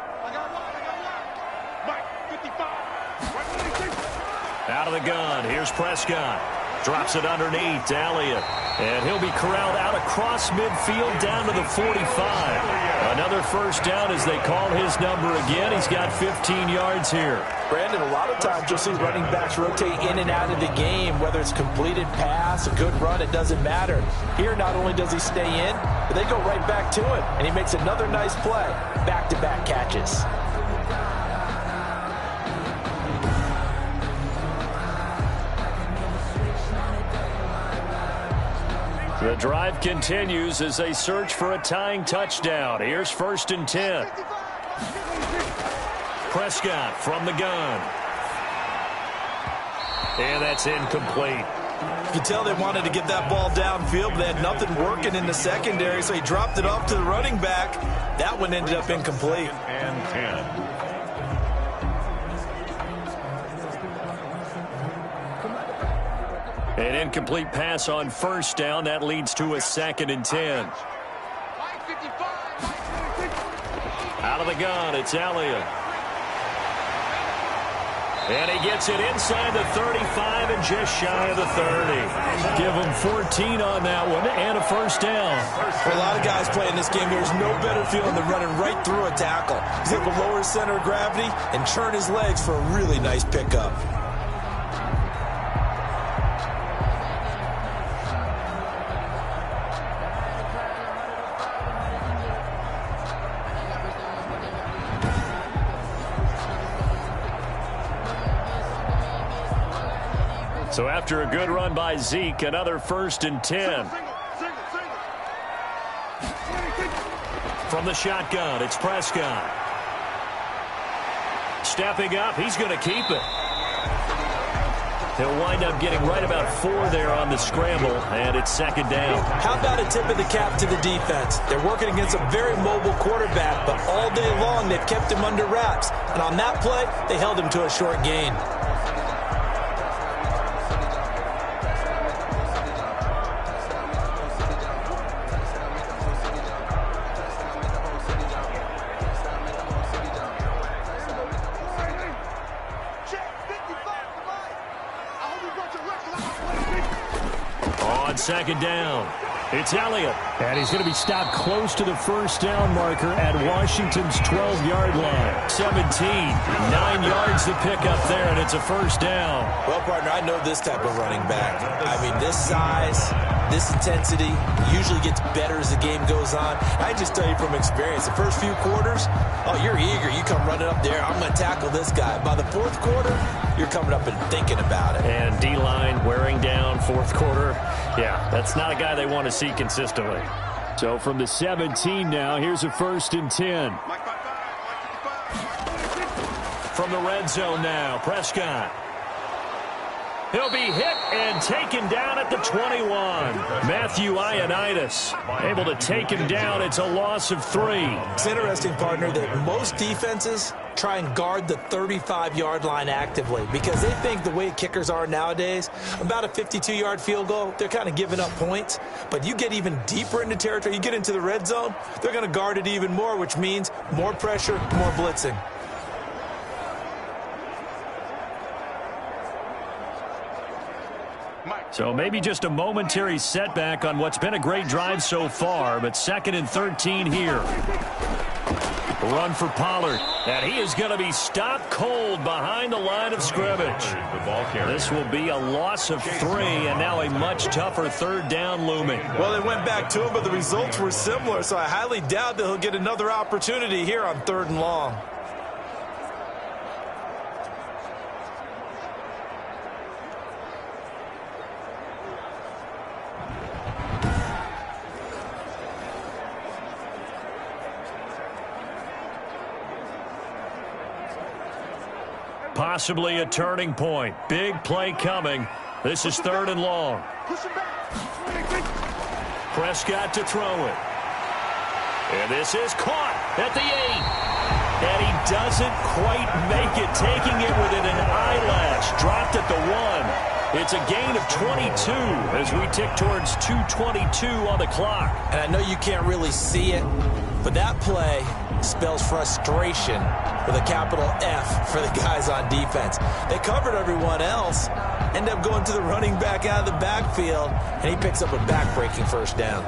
Out of the gun. Here's Prescott. Drops it underneath to Elliott. And he'll be corralled out across midfield down to the 45. Another 1st down as they call his number again. He's got 15 yards here. Brandon, a lot of times you'll see running backs rotate in and out of the game, whether it's completed pass, a good run, it doesn't matter. Here, not only does he stay in, but they go right back to him, and he makes another nice play. Back-to-back catches. The drive continues as they search for a tying touchdown. Here's 1st and 10. Prescott from the gun. And that's incomplete. You could tell they wanted to get that ball downfield, but they had nothing working in the secondary, so he dropped it off to the running back. That one ended up incomplete. And 10. An incomplete pass on 1st down. That leads to a 2nd and 10. Out of the gun, it's Elliott. And he gets it inside the 35 and just shy of the 30. Give him 14 on that one and a first down. For a lot of guys playing this game, there's no better feeling than running right through a tackle. He's able to lower his center of gravity and turn his legs for a really nice pickup. So after a good run by Zeke, another 1st and 10. From the shotgun, it's Prescott. Stepping up, he's going to keep it. He'll wind up getting right about 4 there on the scramble, and it's 2nd down. How about a tip of the cap to the defense? They're working against a very mobile quarterback, but all day long they've kept him under wraps. And on that play, they held him to a short gain. On 2nd down, it's Elliott. And he's going to be stopped close to the 1st down marker at Washington's 12-yard line. 17, 9 yards to pick up there, and it's a 1st down. Well, partner, I know this type of running back. I mean, this size, this intensity usually gets better as the game goes on. I just tell you from experience, the first few quarters, oh, you're eager. You come running up there, I'm going to tackle this guy. By the 4th quarter, you're coming up and thinking about it. And D-line wearing down 4th quarter. Yeah, that's not a guy they want to see consistently. So from the 17 now, here's a 1st and 10. From the red zone now, Prescott. He'll be hit and taken down at the 21. Matthew Ioannidis able to take him down. It's a loss of 3. It's interesting, partner, that most defenses try and guard the 35-yard line actively because they think the way kickers are nowadays, about a 52-yard field goal, they're kind of giving up points. But you get even deeper into territory, you get into the red zone, they're going to guard it even more, which means more pressure, more blitzing. So maybe just a momentary setback on what's been a great drive so far, but 2nd and 13 here. Run for Pollard, and he is going to be stopped cold behind the line of scrimmage. This will be a loss of 3, and now a much tougher 3rd down looming. Well, they went back to him, but the results were similar, so I highly doubt that he'll get another opportunity here on 3rd and long. Possibly a turning point. Big play coming. This is 3rd and long. Prescott to throw it. And this is caught at the 8. And he doesn't quite make it, taking it within an eyelash. Dropped at the 1. It's a gain of 22 as we tick towards 2:22 on the clock. And I know you can't really see it, but that play spells frustration with a capital F for the guys on defense. They covered everyone else, end up going to the running back out of the backfield, and he picks up a back-breaking 1st down.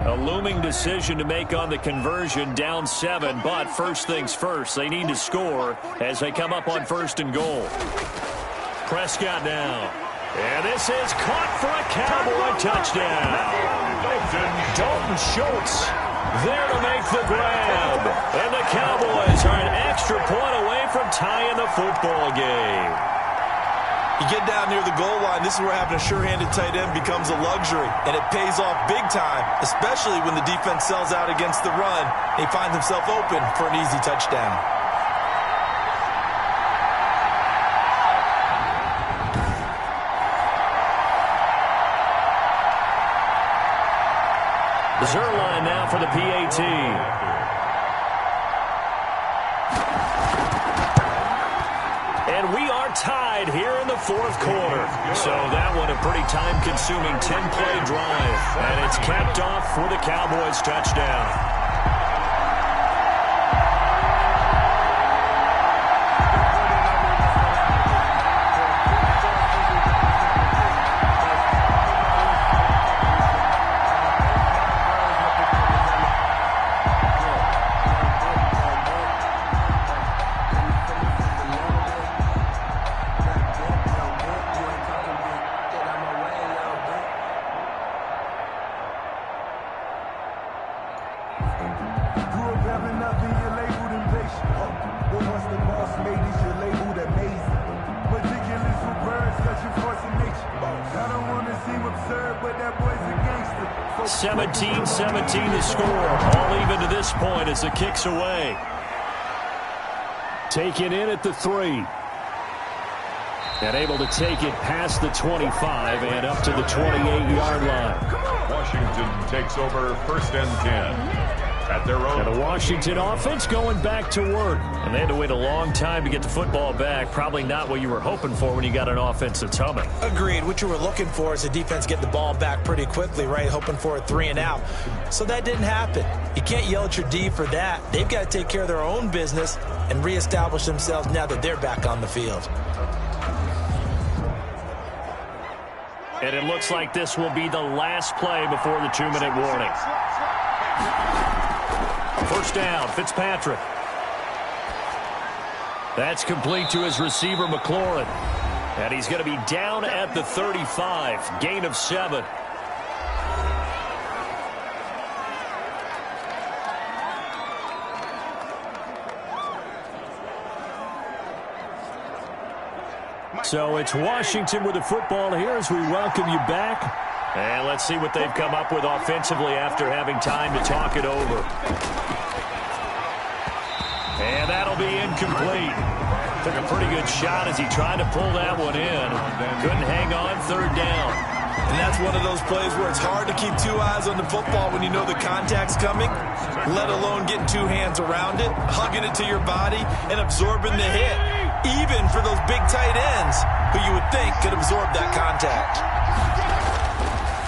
A looming decision to make on the conversion, down 7, but first things first, they need to score as they come up on 1st and goal. Prescott now. And this is caught for a Cowboy touchdown. Dalton Schultz there to make the grab. And the Cowboys are an extra point away from tying the football game. You get down near the goal line, this is where having a sure-handed tight end becomes a luxury, and it pays off big time, especially when the defense sells out against the run, and he finds himself open for an easy touchdown. Zerline now for the PAT. And we are tied here in the 4th quarter. So that one a pretty time-consuming 10-play drive. And it's capped off for the Cowboys touchdown. 17-17 the score. All even to this point as the kick's away. Taken in at the 3. And able to take it past the 25 and up to the 28-yard line. Washington takes over 1st and 10. At their own. And the Washington offense going back to work. And they had to wait a long time to get the football back. Probably not what you were hoping for when you got an offense that's humming. Agreed. What you were looking for is the defense get the ball back pretty quickly, right? Hoping for a 3 and out. So that didn't happen. You can't yell at your D for that. They've got to take care of their own business and reestablish themselves now that they're back on the field. And it looks like this will be the last play before the 2-minute warning. First down, Fitzpatrick. That's complete to his receiver, McLaurin. And he's going to be down at the 35. Gain of 7. So it's Washington with the football here as we welcome you back. And let's see what they've come up with offensively after having time to talk it over. And that'll be incomplete. Took a pretty good shot as he tried to pull that one in. Couldn't hang on, 3rd down. And that's one of those plays where it's hard to keep 2 eyes on the football when you know the contact's coming, let alone getting 2 hands around it, hugging it to your body, and absorbing the hit, even for those big tight ends who you would think could absorb that contact.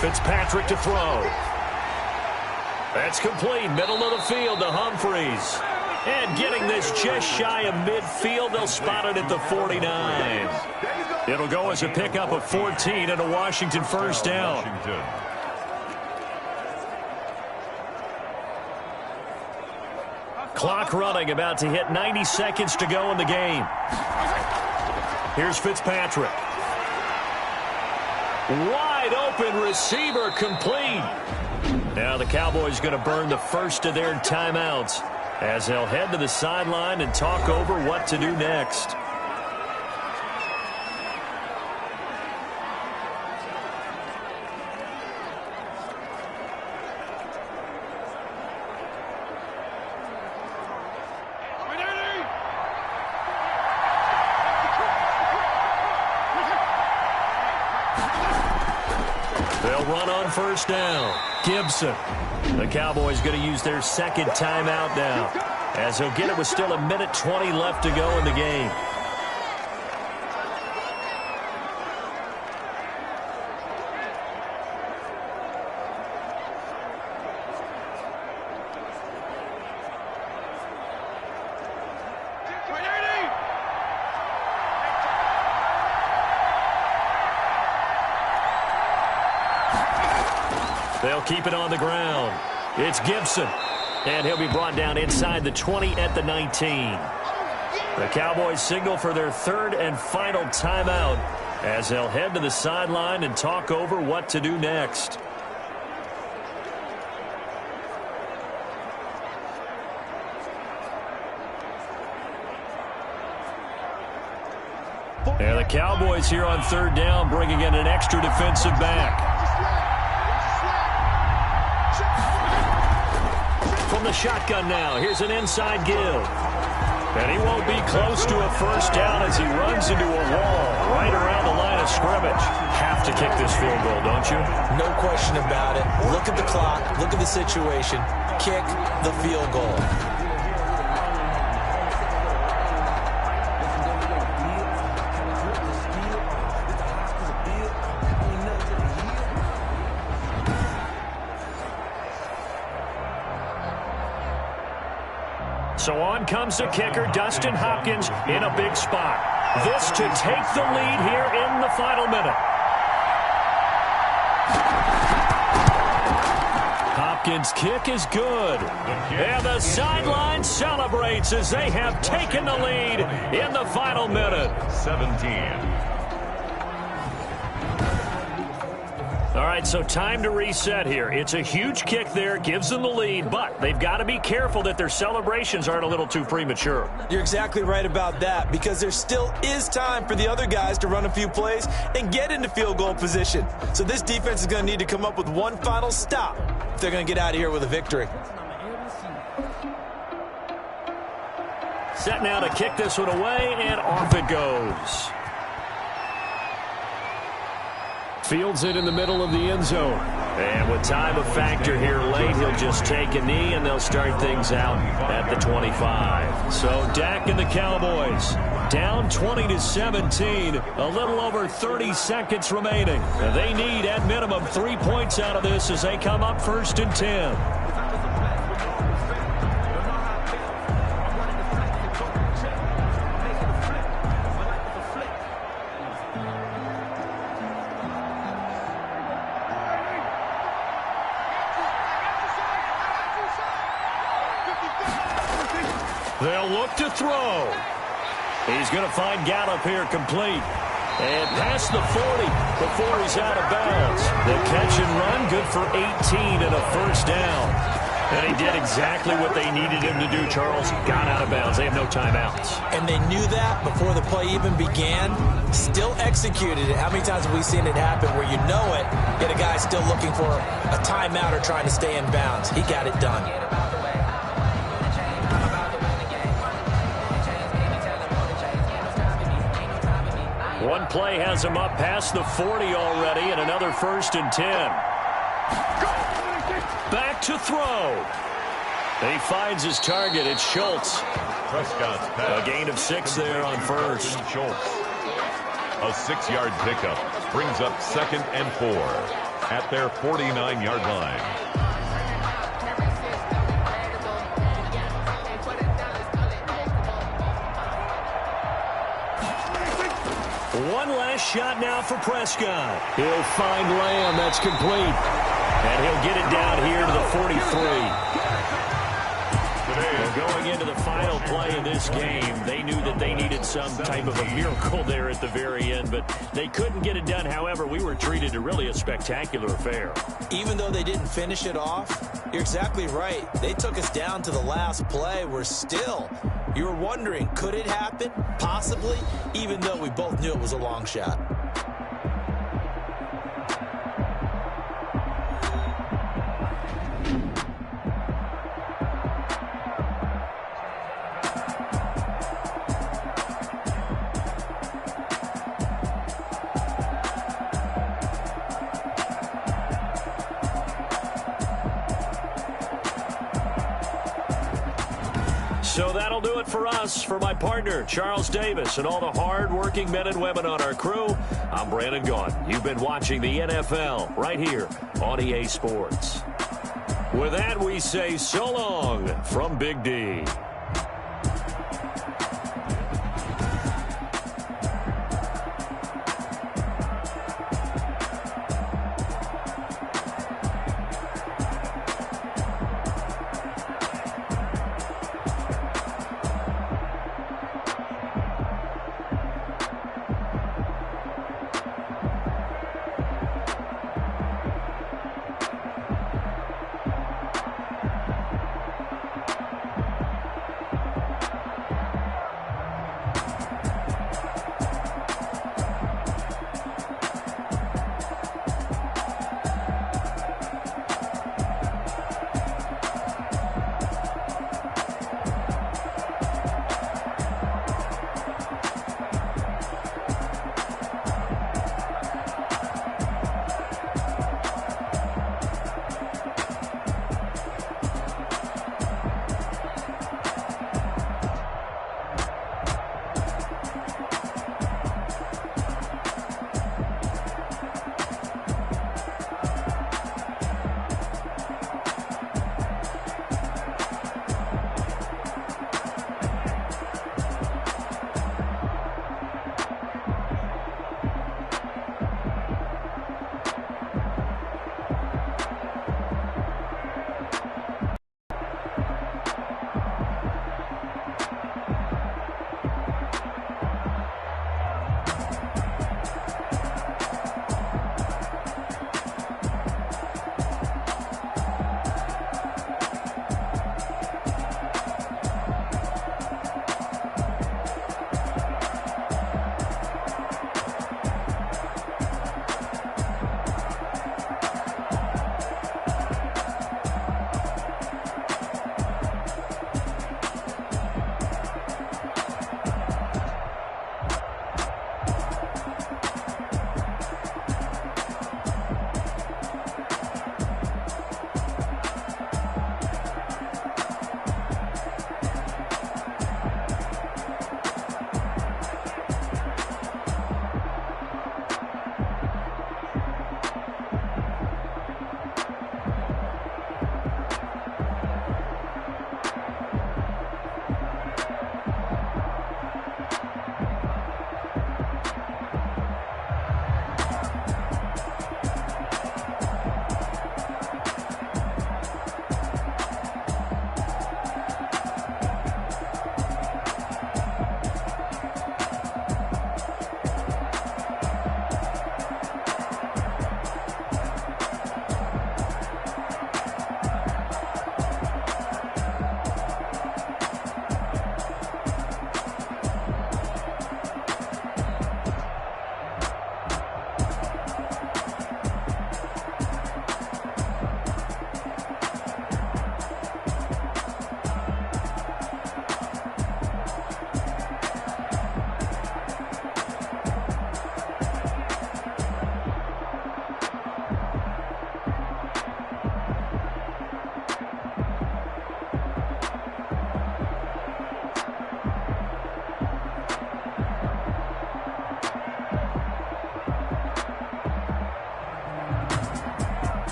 Fitzpatrick to throw. That's complete. Middle of the field to Humphreys. And getting this just shy of midfield, they'll spot it at the 49. It'll go as a pickup of 14 and a Washington first down. Clock running, about to hit 90 seconds to go in the game. Here's Fitzpatrick. Wide open receiver, complete. Now the Cowboys going to burn the first of their timeouts as they'll head to the sideline and talk over what to do next. They'll run on first down. Gibson. The Cowboys going to use their second timeout now, as they'll get it with still 1:20 left to go in the game. They'll keep it on the ground. It's Gibson. And he'll be brought down inside the 20 at the 19. The Cowboys signal for their 3rd and final timeout as they'll head to the sideline and talk over what to do next. And the Cowboys here on 3rd down bringing in an extra defensive back. From the shotgun now, here's an inside give. And he won't be close to a first down as he runs into a wall right around the line of scrimmage. Have to kick this field goal, don't you? No question about it. Look at the clock. Look at the situation. Kick the field goal. So on comes the kicker, Dustin Hopkins, in a big spot. This to take the lead here in the final minute. Hopkins' kick is good. And the sideline celebrates as they have taken the lead in the final minute. 17. All right, so time to reset here. It's a huge kick there, gives them the lead, but they've got to be careful that their celebrations aren't a little too premature. You're exactly right about that, because there still is time for the other guys to run a few plays and get into field goal position. So this defense is going to need to come up with one final stop if they're going to get out of here with a victory. Set now to kick this one away, and off it goes. Fields it in the middle of the end zone. And with time a factor here late, he'll just take a knee, and they'll start things out at the 25. So Dak and the Cowboys down 20-17, a little over 30 seconds remaining. They need, at minimum, 3 points out of this as they come up 1st and 10. They'll look to throw. He's going to find Gallup here complete. And past the 40 before he's out of bounds. The catch and run, good for 18 and a first down. And he did exactly what they needed him to do, Charles. Got out of bounds. They have no timeouts. And they knew that before the play even began. Still executed it. How many times have we seen it happen where you know it, yet a guy still looking for a timeout or trying to stay in bounds? He got it done. One play has him up past the 40 already, and another 1st and 10. Back to throw. He finds his target. It's Schultz. Prescott's pass. A gain of 6 there on first. Schultz. A 6-yard pickup brings up 2nd and 4 at their 49-yard line. One last shot now for Prescott. He'll find Lamb. That's complete. And he'll get it down here to the 43. Well, going into the final play of this game, they knew that they needed some type of a miracle there at the very end, but they couldn't get it done. However, we were treated to really a spectacular affair. Even though they didn't finish it off, you're exactly right. They took us down to the last play. We're still... You were wondering, could it happen? Possibly, even though we both knew it was a long shot. So that'll do it for us. For my partner, Charles Davis, and all the hard-working men and women on our crew, I'm Brandon Gaughan. You've been watching the NFL right here on EA Sports. With that, we say so long from Big D.